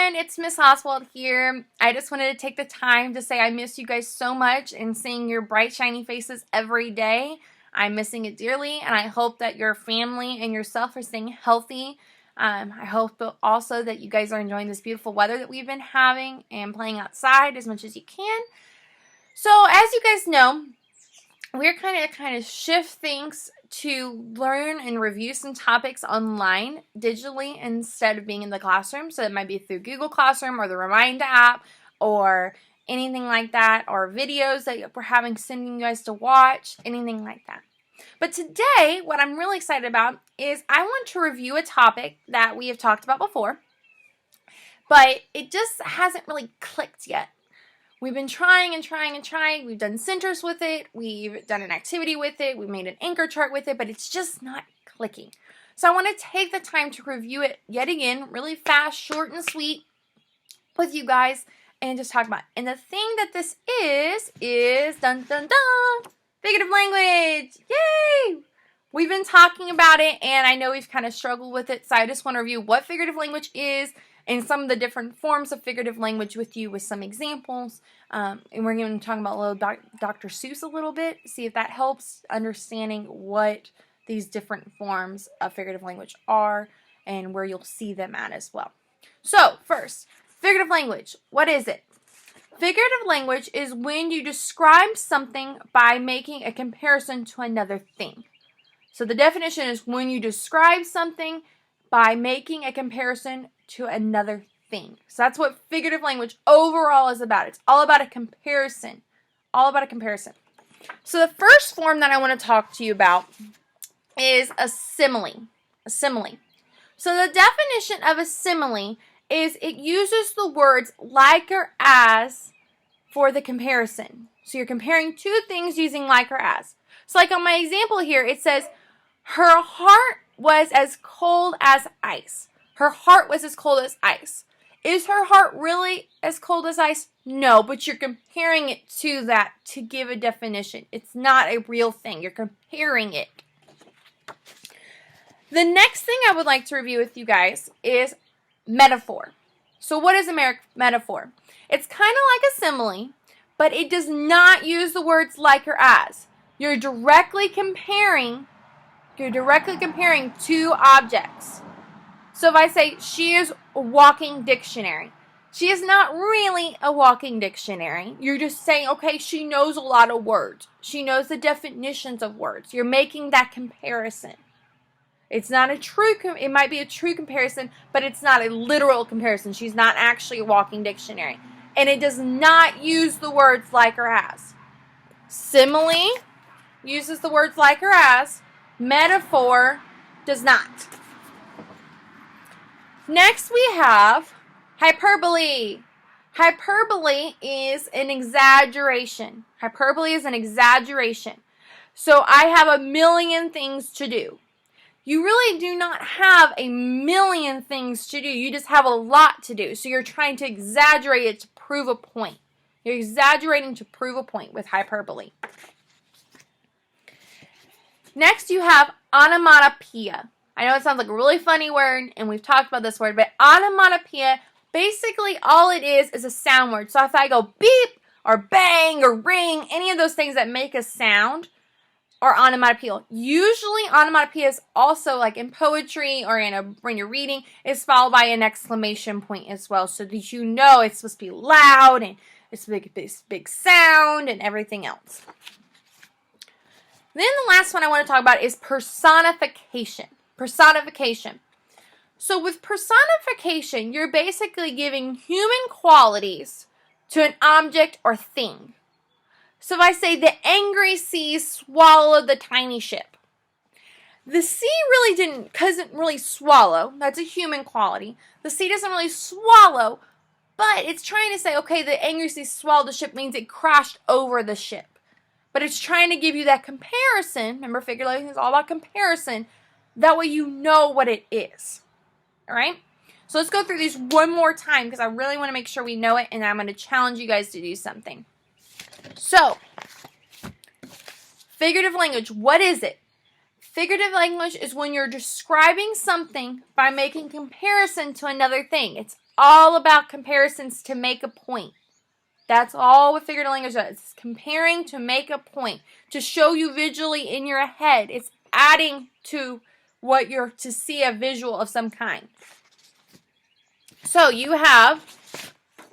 everyone, it's Miss Oswald here. I just wanted to take the time to say I miss you guys so much and seeing your bright, shiny faces every day. I'm missing it dearly, and I hope that your family and yourself are staying healthy. I hope also that you guys are enjoying this beautiful weather that we've been having and playing outside as much as you can. So, as you guys know, we're kind of shift things to learn and review some topics online digitally instead of being in the classroom. So it might be through Google Classroom or the Remind app or anything like that, or videos that we're sending you guys to watch, anything like that. But today, what I'm really excited about is I want to review a topic that we have talked about before, but it just hasn't really clicked yet. We've been trying and trying and trying. We've done centers with it. We've done an activity with it. We made an anchor chart with it, but it's just not clicking. So I want to take the time to review it yet again, really fast, short and sweet with you guys and just talk about it. And the thing that this is dun dun dun, figurative language. Yay! We've been talking about it and I know we've kind of struggled with it. So I just want to review what figurative language is and some of the different forms of figurative language with you with some examples. And we're going to talk about Dr. Seuss a little bit, see if that helps understanding what these different forms of figurative language are and where you'll see them at as well. So, first, figurative language. What is it? Figurative language is when you describe something by making a comparison to another thing. So the definition is when you describe something by making a comparison to another thing. So that's what figurative language overall is about. It's all about a comparison. All about a comparison. So the first form that I want to talk to you about is a simile. A simile. So the definition of a simile is it uses the words like or as for the comparison. So you're comparing two things using like or as. So like on my example here, it says, her heart was as cold as ice. Her heart was as cold as ice. Is her heart really as cold as ice? No, but you're comparing it to that to give a definition. It's not a real thing. You're comparing it. The next thing I would like to review with you guys is metaphor. So what is a metaphor? It's kind of like a simile, but it does not use the words like or as. You're directly comparing two objects. So if I say, she is a walking dictionary, she is not really a walking dictionary. You're just saying, okay, she knows a lot of words. She knows the definitions of words. You're making that comparison. It's not a true, it might be a true comparison, but it's not a literal comparison. She's not actually a walking dictionary. And it does not use the words like or as. Simile uses the words like or as. Metaphor does not. Next we have hyperbole. Hyperbole is an exaggeration. Hyperbole is an exaggeration. So I have a million things to do. You really do not have a million things to do. You just have a lot to do. So you're trying to exaggerate it to prove a point. You're exaggerating to prove a point with hyperbole. Next you have onomatopoeia. I know it sounds like a really funny word, and we've talked about this word, but onomatopoeia, basically all it is a sound word. So if I go beep, or bang, or ring, any of those things that make a sound, are onomatopoeia. Usually onomatopoeia is also, like in poetry or when you're reading, is followed by an exclamation point as well, so that you know it's supposed to be loud, and it's a big sound, and everything else. Then the last one I want to talk about is personification. Personification. So with personification, you're basically giving human qualities to an object or thing. So if I say the angry sea swallowed the tiny ship, the sea really doesn't really swallow. That's a human quality. The sea doesn't really swallow, but it's trying to say, okay, the angry sea swallowed the ship means it crashed over the ship. But it's trying to give you that comparison. Remember, figurative language is all about comparison. That way you know what it is. All right? So let's go through these one more time because I really want to make sure we know it, and I'm going to challenge you guys to do something. So, figurative language, what is it? Figurative language is when you're describing something by making comparison to another thing. It's all about comparisons to make a point. That's all what figurative language does. It's comparing to make a point, to show you visually in your head. It's adding to what you're to see a visual of some kind. So you have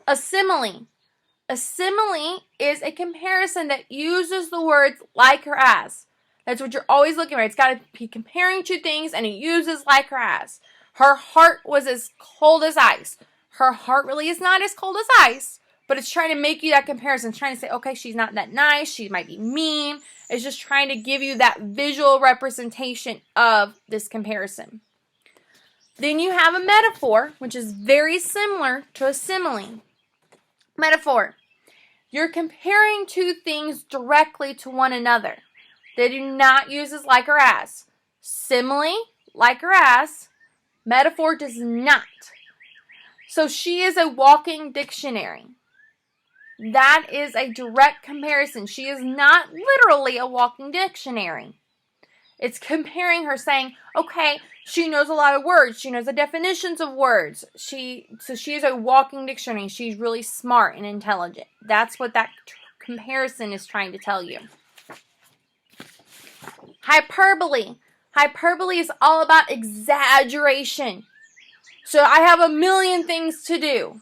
a simile. A simile is a comparison that uses the words like or as. That's what you're always looking for. It's got to be comparing two things, and it uses like or as. Her heart was as cold as ice. Her heart really is not as cold as ice, but it's trying to make you that comparison. It's trying to say, okay, she's not that nice. She might be mean. It's just trying to give you that visual representation of this comparison. Then you have a metaphor, which is very similar to a simile. Metaphor. You're comparing two things directly to one another. They do not use as like or as. Simile, like or as. Metaphor does not. So she is a walking dictionary. That is a direct comparison. She is not literally a walking dictionary. It's comparing her, saying, okay, she knows a lot of words. She knows the definitions of words. So she is a walking dictionary. She's really smart and intelligent. That's what that comparison is trying to tell you. Hyperbole. Hyperbole is all about exaggeration. So I have a million things to do.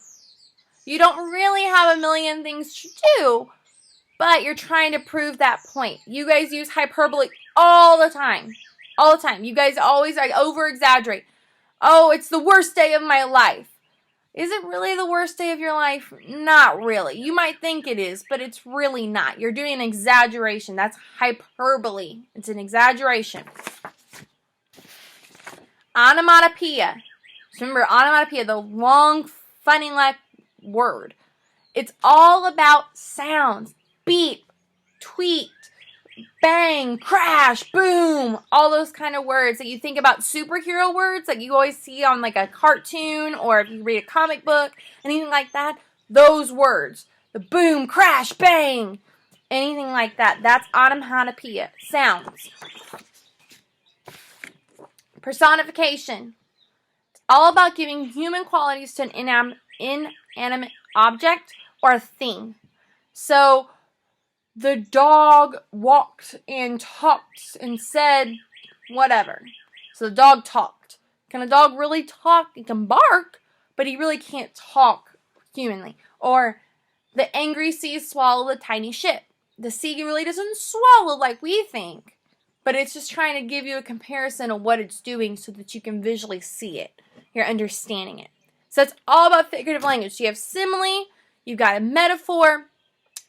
You don't really have a million things to do, but you're trying to prove that point. You guys use hyperbole all the time. All the time. You guys always over-exaggerate. Oh, it's the worst day of my life. Is it really the worst day of your life? Not really. You might think it is, but it's really not. You're doing an exaggeration. That's hyperbole. It's an exaggeration. Onomatopoeia. So remember, onomatopoeia, the long, funny word. It's all about sounds. Beep, tweet, bang, crash, boom, all those kind of words that you think about, superhero words that you always see on like a cartoon or if you read a comic book, anything like that. Those words, the boom, crash, bang, anything like that. That's onomatopoeia, sounds. Personification. It's all about giving human qualities to an inanimate object or a thing. So the dog walked and talked and said whatever. So the dog talked. Can a dog really talk? He can bark, but he really can't talk humanly. Or the angry sea swallowed a tiny ship. The sea really doesn't swallow like we think, but it's just trying to give you a comparison of what it's doing so that you can visually see it. You're understanding it. So it's all about figurative language. So you have simile, you've got a metaphor,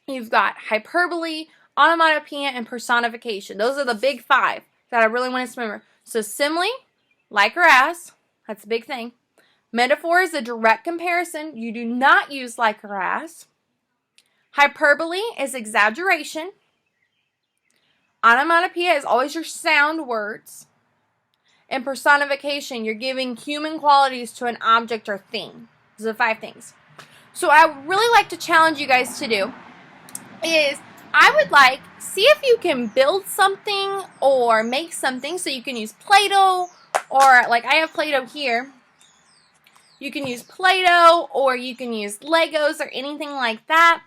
you've got hyperbole, onomatopoeia, and personification. Those are the big five that I really want us to remember. So simile, like or as, that's a big thing. Metaphor is a direct comparison. You do not use like or as. Hyperbole is exaggeration. Onomatopoeia is always your sound words. And personification, you're giving human qualities to an object or thing. Those are the five things. So I would really like to challenge you guys to do is I would like, see if you can build something or make something. So you can use Play-Doh or like I have Play-Doh here. You can use Play-Doh or you can use Legos or anything like that.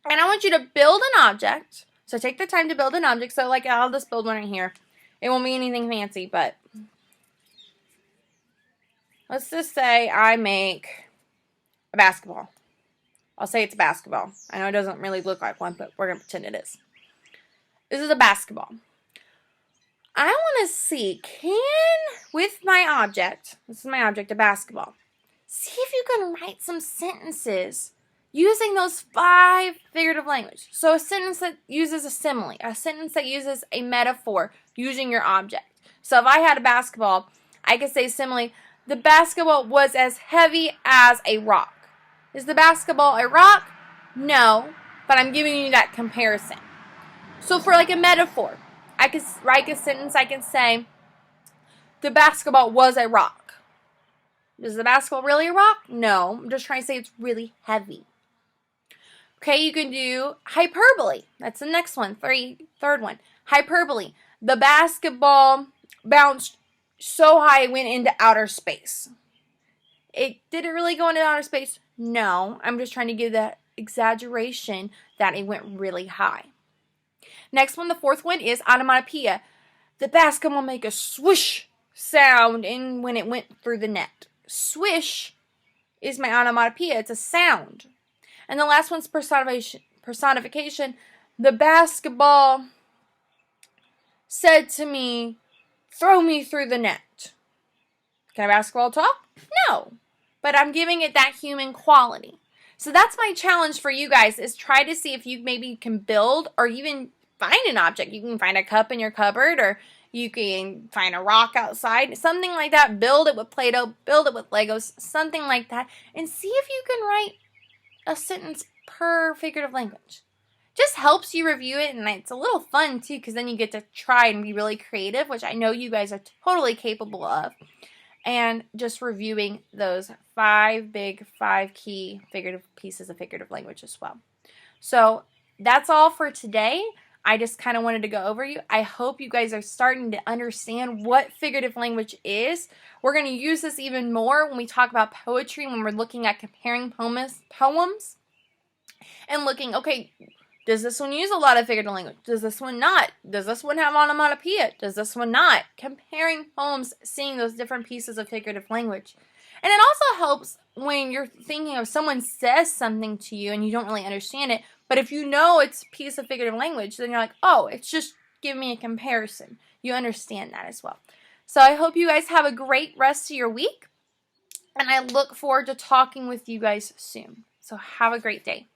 And I want you to build an object. So take the time to build an object. So like I'll just build one right here. It won't be anything fancy, but let's just say I make a basketball. I'll say it's a basketball. I know it doesn't really look like one, but we're going to pretend it is. This is a basketball. I want to see, with my object, this is my object, a basketball, see if you can write some sentences using those five figurative language. So a sentence that uses a simile, a sentence that uses a metaphor using your object. So if I had a basketball, I could say simile, the basketball was as heavy as a rock. Is the basketball a rock? No, but I'm giving you that comparison. So for like a metaphor, I could write a sentence, I can say, the basketball was a rock. Is the basketball really a rock? No, I'm just trying to say it's really heavy. Okay, you can do hyperbole. That's the next one, third one. Hyperbole. The basketball bounced so high it went into outer space. Did it really go into outer space? No. I'm just trying to give that exaggeration that it went really high. Next one, the fourth one, is onomatopoeia. The basketball make a swoosh sound when it went through the net. Swish is my onomatopoeia. It's a sound. And the last one's personification. The basketball said to me, throw me through the net. Can a basketball talk? No. But I'm giving it that human quality. So that's my challenge for you guys, is try to see if you maybe can build or even find an object. You can find a cup in your cupboard, or you can find a rock outside, something like that. Build it with Play-Doh, build it with Legos, something like that, and see if you can write a sentence per figurative language. Just helps you review it, and it's a little fun too, because then you get to try and be really creative, which I know you guys are totally capable of. And just reviewing those five key figurative pieces of figurative language as well. So that's all for today. I just kind of wanted to go over you. I hope you guys are starting to understand what figurative language is. We're going to use this even more when we talk about poetry, when we're looking at comparing poems and looking, okay, does this one use a lot of figurative language? Does this one not? Does this one have onomatopoeia? Does this one not? Comparing poems, seeing those different pieces of figurative language. And it also helps when you're thinking of someone says something to you and you don't really understand it, but if you know it's a piece of figurative language, then you're like, oh, it's just giving me a comparison. You understand that as well. So I hope you guys have a great rest of your week, and I look forward to talking with you guys soon. So have a great day.